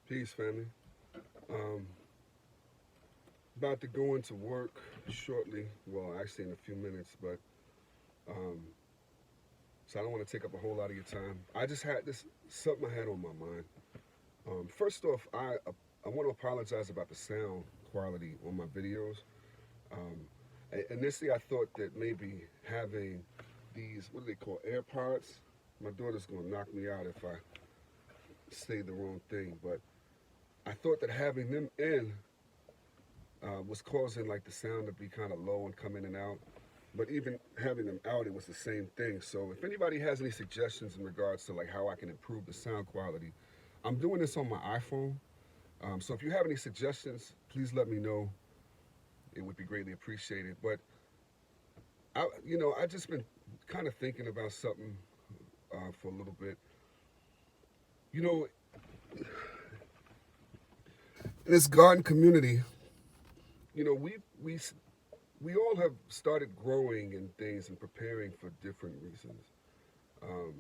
Peace, family. Um, About to go into work shortly. Well, actually, in a few minutes, but um, so I don't want to take up a whole lot of your time. I just had this something I had on my mind. First off, I want to apologize about the sound quality on my videos. Um, Initially, I thought that maybe having these what do they call AirPods. My daughter's gonna knock me out if I say the wrong thing, but I thought that having them in was causing like the sound to be kind of low and come in and out. But even having them out, it was the same thing. So if anybody has any suggestions in regards to like how I can improve the sound quality, I'm doing this on my iPhone. So if you have any suggestions, please let me know. It would be greatly appreciated. But I just been kind of thinking about something for a little bit. You know, in this garden community, you know, we all have started growing and things and preparing for different reasons. Um,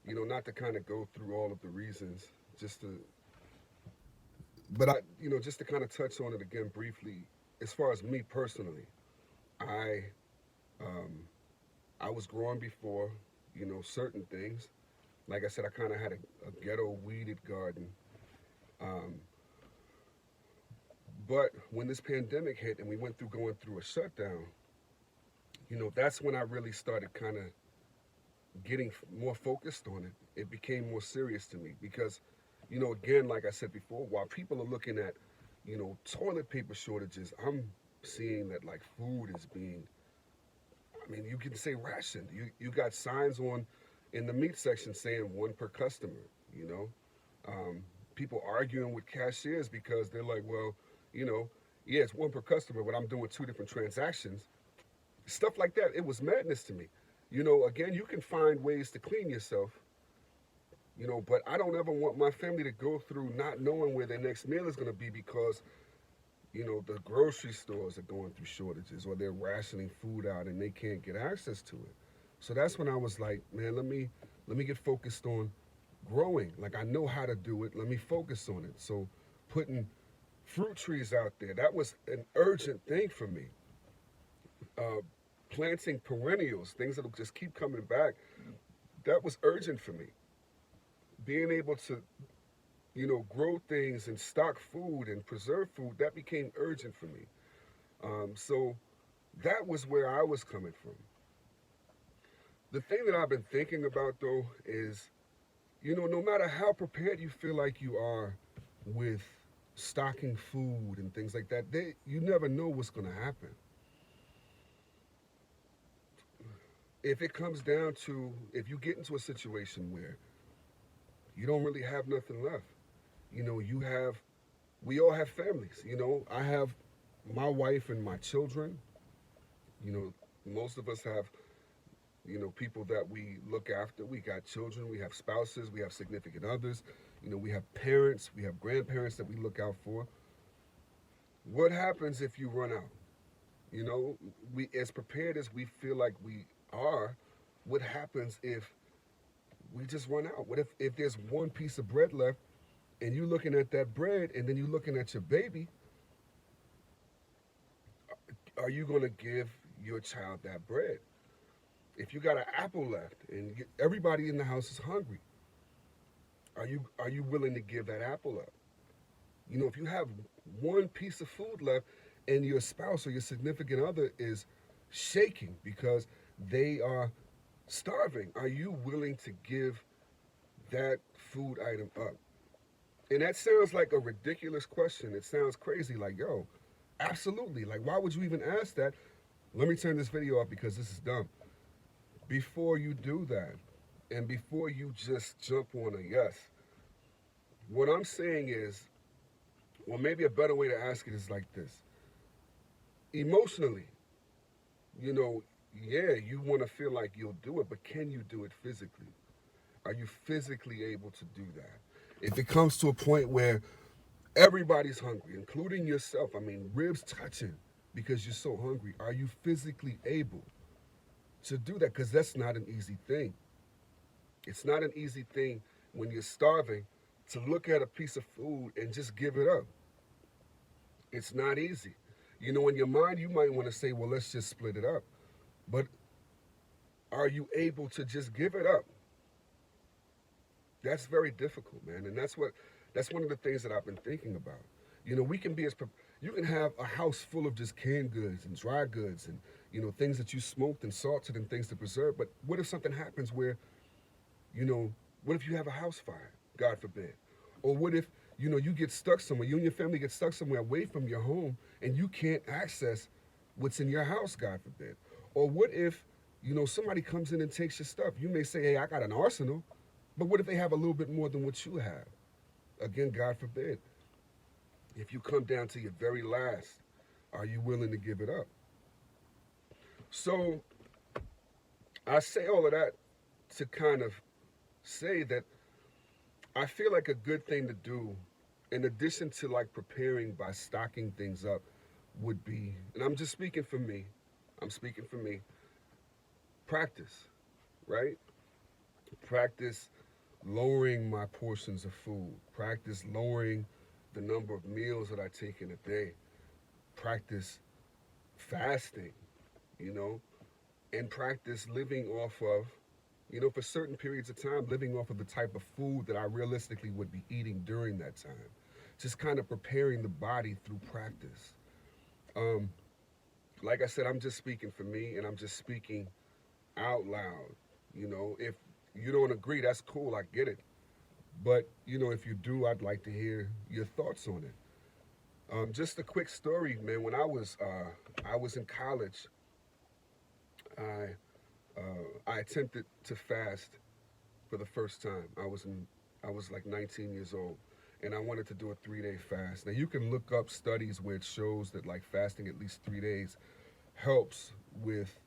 Not to kind of go through all of the reasons, just to, just to kind of touch on it again briefly. As far as me personally, I, um, I was growing before, certain things. Like I said, I kind of had a ghetto weeded garden. Um, but when this pandemic hit and we went through going through a shutdown, that's when I really started kind of getting more focused on it. It became more serious to me because, again, like I said before, while people are looking at, toilet paper shortages, I'm seeing that like food is being, I mean, you can say rationed. You got signs on in the meat section saying one per customer, you know. People arguing with cashiers because they're like, well, you know, yeah, it's one per customer, but I'm doing two different transactions. Stuff like that. It was madness to me. Again, you can find ways to clean yourself, but I don't ever want my family to go through not knowing where their next meal is going to be because, the grocery stores are going through shortages or they're rationing food out and they can't get access to it. So that's when I was like, man, let me get focused on growing. Like I know how to do it. Let me focus on it. So putting fruit trees out there, that was an urgent thing for me. Uh, Planting perennials, things that'll just keep coming back, that was urgent for me. Being able to, grow things and stock food and preserve food, that became urgent for me. So that was where I was coming from. The thing that I've been thinking about though is, no matter how prepared you feel like you are with stocking food and things like that, you never know what's going to happen. If it comes down to, if you get into a situation where you don't really have nothing left, you have, we all have families. I have my wife and my children. You know, most of us have, people that we look after. We got children, we have spouses, we have significant others, we have parents, we have grandparents that we look out for. What happens if you run out? We as prepared as we feel like we are, what happens if we just run out? What if there's one piece of bread left and you looking at that bread and then you looking at your baby, are you going to give your child that bread? If you got an apple left and everybody in the house is hungry, are you willing to give that apple up? If you have one piece of food left and your spouse or your significant other is shaking because they are starving, are you willing to give that food item up? And that sounds like a ridiculous question. It sounds crazy, like, yo, absolutely. Like, why would you even ask that? Let me turn this video off because this is dumb. Before you do that, and before you just jump on a yes, what I'm saying is, well, maybe a better way to ask it is like this. Emotionally, you know, yeah, you want to feel like you'll do it, but can you do it physically? Are you physically able to do that? If it comes to a point where everybody's hungry, including yourself, I mean, ribs touching because you're so hungry, are you physically able to do that? Because that's not an easy thing. It's not an easy thing when you're starving to look at a piece of food and just give it up. It's not easy. You know, in your mind, you might want to say, well, let's just split it up. But are you able to just give it up? That's very difficult, man. And that's one of the things that I've been thinking about. You know, we can be as, you can have a house full of just canned goods and dry goods and, you know, things that you smoked and salted and things to preserve. But what if something happens where, you know, what if you have a house fire, God forbid? Or what if, you know, you get stuck somewhere, you and your family get stuck somewhere away from your home and you can't access what's in your house, God forbid? Or what if, you know, somebody comes in and takes your stuff? You may say, hey, I got an arsenal, but what if they have a little bit more than what you have? Again, God forbid. If you come down to your very last, are you willing to give it up? So I say all of that to kind of say that I feel like a good thing to do, in addition to like preparing by stocking things up, would be, and I'm just speaking for me, I'm speaking for me, practice, right? Practice lowering my portions of food, practice lowering the number of meals that I take in a day, practice fasting, you know, and practice living off of, you know, for certain periods of time, living off of the type of food that I realistically would be eating during that time. Just kind of preparing the body through practice. Um, like I said, I'm just speaking for me and I'm just speaking out loud. You know, if you don't agree, that's cool, I get it. But, you know, if you do, I'd like to hear your thoughts on it. Just a quick story, man. When I was in college, I I attempted to fast for the first time. I was like 19 years old, and I wanted to do a 3-day fast. Now you can look up studies where it shows that like fasting at least 3 days helps with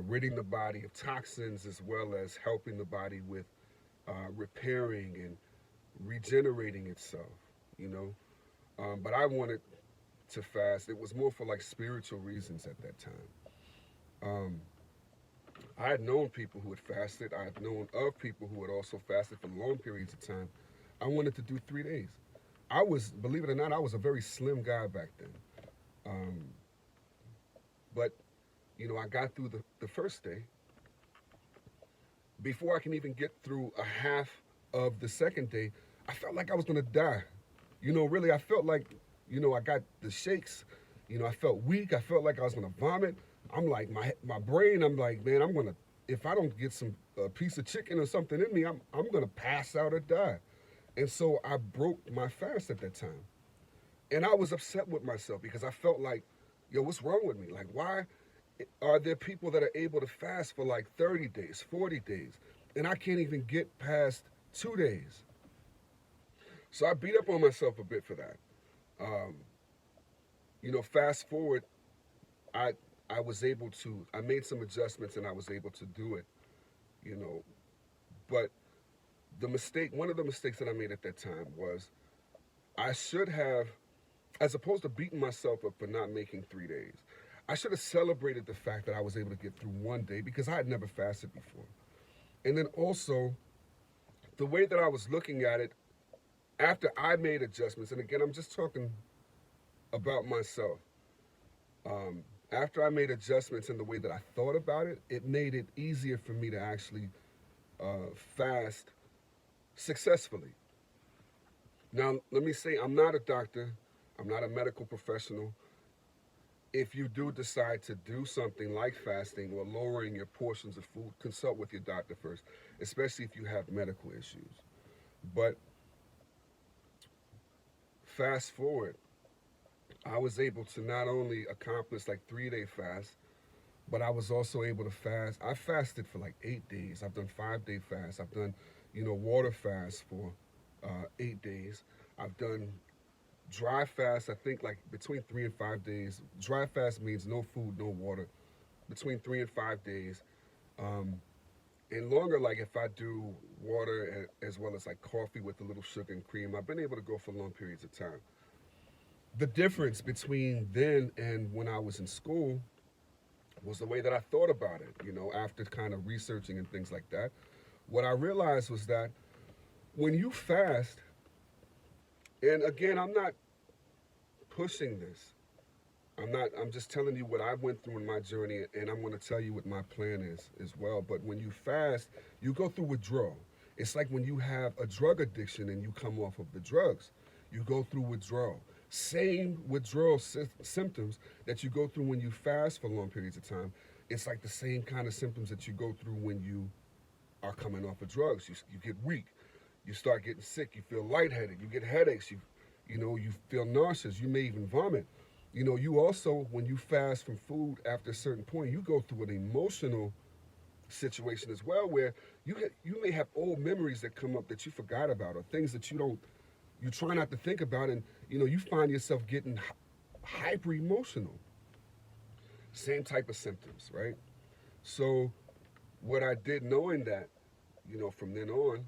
ridding the body of toxins as well as helping the body with repairing and regenerating itself. You know, but I wanted to fast. It was more for like spiritual reasons at that time. Um, I had known people who had fasted. I had known of people who had also fasted for long periods of time. I wanted to do 3 days. I was, believe it or not, I was a very slim guy back then. Um, but, you know, I got through the first day. Before I can even get through a half of the second day, I felt like I was going to die. You know, really, I felt like, you know, I got the shakes. You know, I felt weak. I felt like I was going to vomit. I'm like, my brain, I'm like, man, I'm going to, if I don't get some piece of chicken or something in me, I'm going to pass out or die. And so I broke my fast at that time. And I was upset with myself because I felt like, yo, what's wrong with me? Like, why are there people that are able to fast for like 30 days, 40 days, and I can't even get past 2 days? So I beat up on myself a bit for that. Um, you know, fast forward, I I was able to, I made some adjustments and I was able to do it, you know. But one of the mistakes that I made at that time was I should have, as opposed to beating myself up for not making 3 days, I should have celebrated the fact that I was able to get through one day because I had never fasted before. And then also, the way that I was looking at it after I made adjustments, and again, I'm just talking about myself. After I made adjustments in the way that I thought about it, it made it easier for me to actually fast successfully. Now, let me say, I'm not a doctor, I'm not a medical professional. If you do decide to do something like fasting or lowering your portions of food, consult with your doctor first, especially if you have medical issues. But fast forward, I was able to not only accomplish like 3-day fast, but I was also able to fast. I fasted for like 8 days. I've done 5-day fasts. I've done, you know, water fast for 8 days. I've done dry fast, I think like between 3 and 5 days. Dry fast means no food, no water, between 3 and 5 days. Um, and longer, like if I do water as well as like coffee with a little sugar and cream, I've been able to go for long periods of time. The difference between then and when I was in school was the way that I thought about it, you know, after kind of researching and things like that. What I realized was that when you fast, And again, I'm not pushing this. I'm just telling you what I went through in my journey, and I'm going to tell you what my plan is as well. But when you fast, you go through withdrawal. It's like when you have a drug addiction and you come off of the drugs, you go through withdrawal. Same withdrawal symptoms that you go through when you fast for long periods of time. It's like the same kind of symptoms that you go through when you are coming off of drugs. You get weak, you start getting sick, you feel lightheaded, you get headaches, you feel nauseous, you may even vomit. You also, when you fast from food after a certain point, you go through an emotional situation as well, where you may have old memories that come up that you forgot about, or things that you try not to think about, and you find yourself getting hyper emotional. Same type of symptoms, right? So what I did, knowing that, from then on,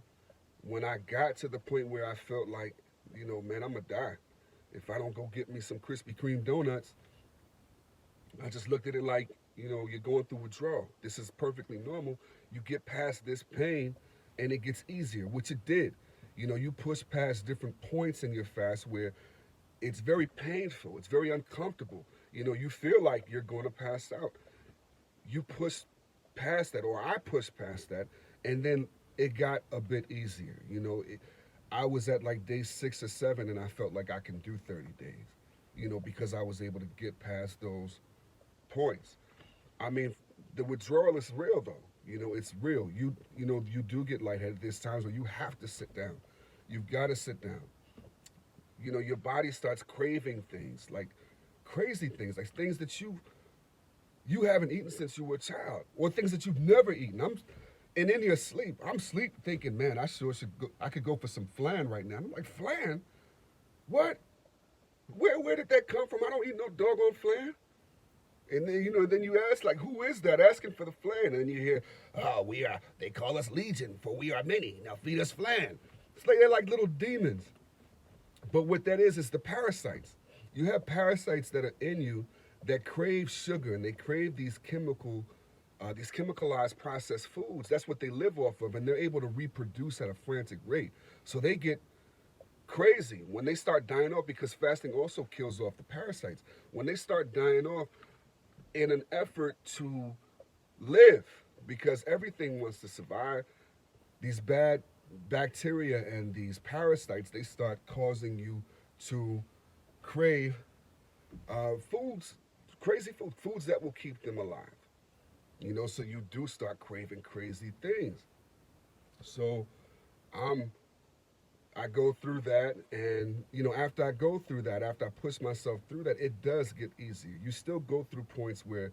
when I got to the point where I felt like, man, I'm gonna die if I don't go get me some Krispy Kreme donuts, I just looked at it like, you're going through withdrawal. This is perfectly normal. You get past this pain and it gets easier, which it did. You push past different points in your fast where it's very painful, it's very uncomfortable. You feel like you're going to pass out. You push past that, or I pushed past that, and then it got a bit easier. I was at like day 6 or 7, and I felt like I can do 30 days, because I was able to get past those points. I mean, the withdrawal is real though. It's real. You do get lightheaded. There's times where you have to sit down. You've got to sit down. Your body starts craving things, like crazy things, like things that you haven't eaten since you were a child, or things that you've never eaten. And in your sleep, I'm sleep thinking, man, I sure should go, I could go for some flan right now. I'm like, flan? What? Where did that come from? I don't eat no doggone flan. And then you ask, like, who is that asking for the flan? And then you hear, oh, they call us Legion, for we are many. Now feed us flan. It's like they're like little demons. But what that is the parasites. You have parasites that are in you that crave sugar, and they crave these chemicalized processed foods. That's what they live off of, and they're able to reproduce at a frantic rate. So they get crazy when they start dying off, because fasting also kills off the parasites. When they start dying off in an effort to live, because everything wants to survive, these bad bacteria and these parasites, they start causing you to crave foods, crazy foods that will keep them alive. So you do start craving crazy things. So I go through that, and after I go through that, after I push myself through that, it does get easier. You still go through points where,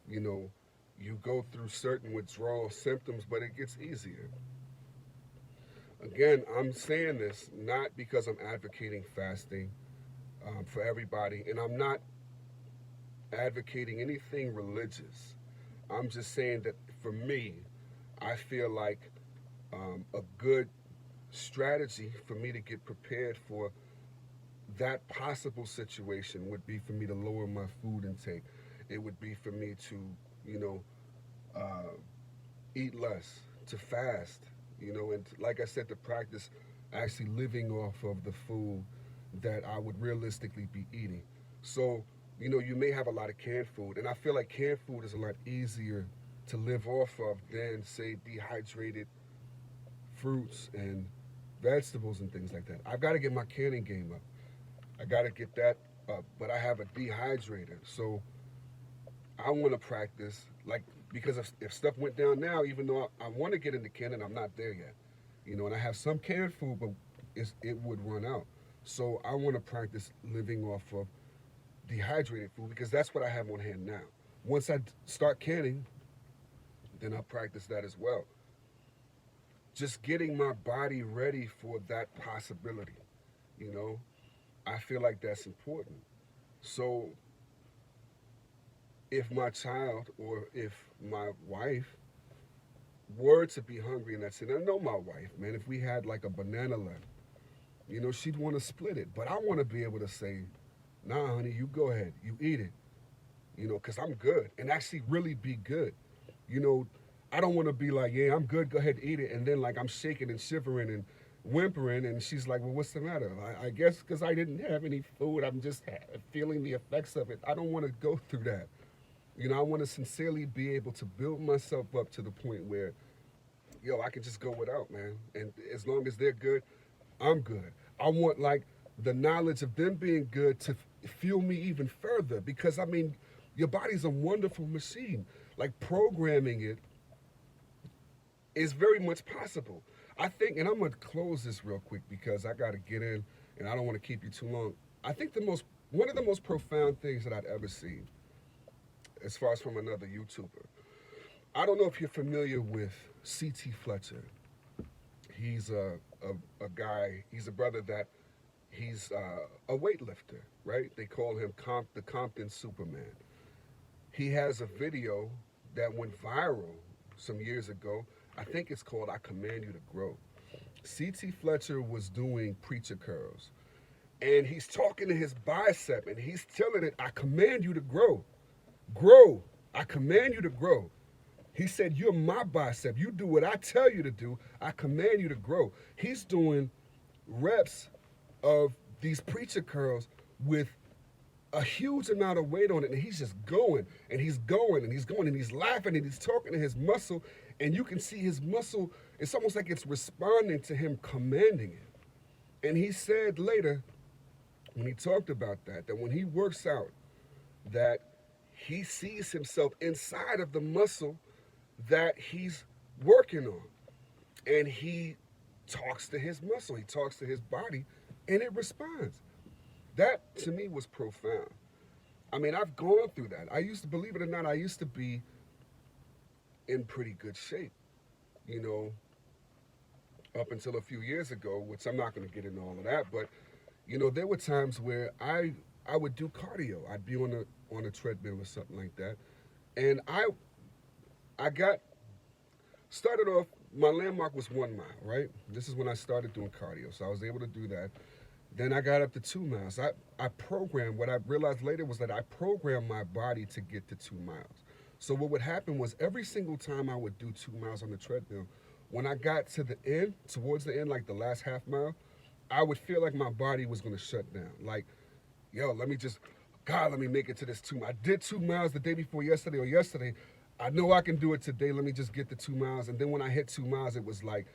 you go through certain withdrawal symptoms, but it gets easier. Again, I'm saying this not because I'm advocating fasting for everybody, and I'm not advocating anything religious. I'm just saying that for me, I feel like a good strategy for me to get prepared for that possible situation would be for me to lower my food intake. It would be for me to, uh, eat less, to fast, and like I said, to practice actually living off of the food that I would realistically be eating. So, you may have a lot of canned food, and I feel like canned food is a lot easier to live off of than, say, dehydrated fruits and vegetables and things like that. I've got to get my canning game up. I got to get that up, but I have a dehydrator, so I want to practice, like, because if stuff went down now, even though I want to get into canning, I'm not there yet. And I have some canned food, but it would run out. So I want to practice living off of dehydrated food, because that's what I have on hand now. Once I start canning, then I'll practice that as well. Just getting my body ready for that possibility, I feel like that's important. So if my child or if my wife were to be hungry, and that's it, I know my wife, man, if we had like a banana left, she'd want to split it. But I want to be able to say, nah, honey, you go ahead, you eat it, because I'm good, and actually really be good. I don't want to be like, yeah, I'm good, go ahead, eat it, and then like I'm shaking and shivering, and whimpering, and she's like, well, what's the matter? I guess because I didn't have any food, I'm just feeling the effects of it. I don't want to go through that. I want to sincerely be able to build myself up to the point where, I can just go without, man. And as long as they're good, I'm good. I want, like, the knowledge of them being good to fuel me even further, because, I mean, your body's a wonderful machine. Like, programming it is very much possible. I think, and I'm going to close this real quick because I got to get in and I don't want to keep you too long. I think one of the most profound things that I'd ever seen, as far as from another YouTuber, I don't know if you're familiar with C.T. Fletcher. He's a guy, he's a brother that he's a weightlifter, right? They call him the Compton Superman. He has a video that went viral some years ago. I think it's called I Command You to Grow. C.T. Fletcher was doing preacher curls. And he's talking to his bicep and he's telling it, I command you to grow. Grow. I command you to grow. He said, you're my bicep. You do what I tell you to do. I command you to grow. He's doing reps of these preacher curls with a huge amount of weight on it, and he's just going, and he's going, and he's going, and he's laughing, and he's talking to his muscle, and you can see his muscle, it's almost like it's responding to him commanding it. And he said later, when he talked about that when he works out, that he sees himself inside of the muscle that he's working on. And he talks to his muscle, he talks to his body, and it responds. That, to me, was profound. I mean, I've gone through that. Believe it or not, I used to be in pretty good shape, up until a few years ago, which I'm not going to get into all of that. But, there were times where I would do cardio. I'd be on a treadmill or something like that. And I got started off, my landmark was 1 mile, right? This is when I started doing cardio. So I was able to do that. Then I got up to 2 miles. I programmed, what I realized later was that I programmed my body to get to 2 miles. So what would happen was every single time I would do 2 miles on the treadmill, when I got to the end, towards the end, like the last half mile, I would feel like my body was going to shut down. Like, let me make it to this 2 miles. I did 2 miles the day before yesterday or yesterday. I know I can do it today. Let me just get the 2 miles. And then when I hit 2 miles, it was like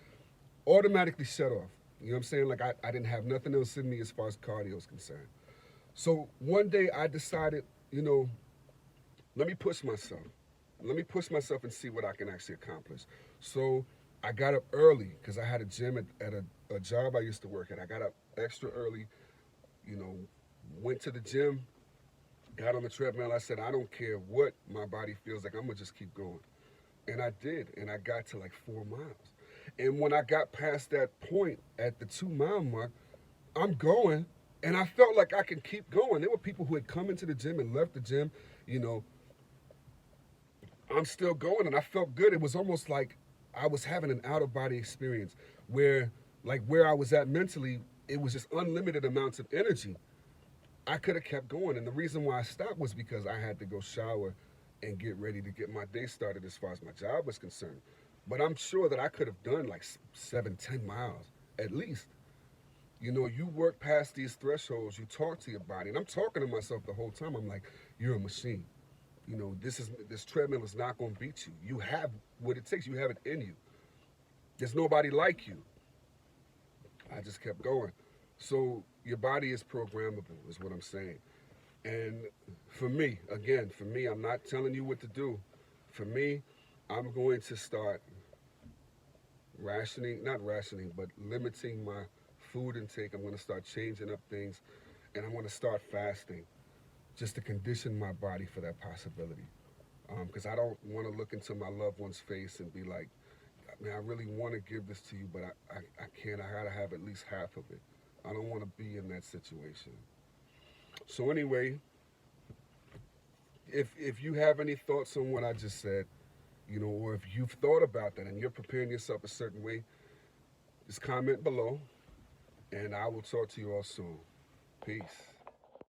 automatically shut off. You know what I'm saying? Like I didn't have nothing else in me as far as cardio is concerned. So one day I decided, let me push myself. Let me push myself and see what I can actually accomplish. So I got up early because I had a gym at a job I used to work at. I got up extra early, went to the gym, got on the treadmill. I said, I don't care what my body feels like. I'm going to just keep going. And I did. And I got to like 4 miles. And when I got past that point at the 2 mile mark, I'm going, and I felt like I could keep going. There were people who had come into the gym and left the gym, I'm still going, and I felt good. It was almost like I was having an out-of-body experience where I was at mentally, it was just unlimited amounts of energy. I could have kept going, and the reason why I stopped was because I had to go shower and get ready to get my day started as far as my job was concerned. But I'm sure that I could have done like 7-10 miles at least. You work past these thresholds, you talk to your body. And I'm talking to myself the whole time. I'm like, you're a machine. This treadmill is not going to beat you. You have what it takes. You have it in you. There's nobody like you. I just kept going. So your body is programmable, is what I'm saying. And for me, I'm not telling you what to do. For me, I'm going to start limiting my food intake. I'm going to start changing up things, and I'm going to start fasting just to condition my body for that possibility. Because I don't want to look into my loved one's face and be like, man, I really want to give this to you, but I can't. I got to have at least half of it. I don't want to be in that situation. So anyway, if you have any thoughts on what I just said, or if you've thought about that and you're preparing yourself a certain way, just comment below, and I will talk to you all soon. Peace.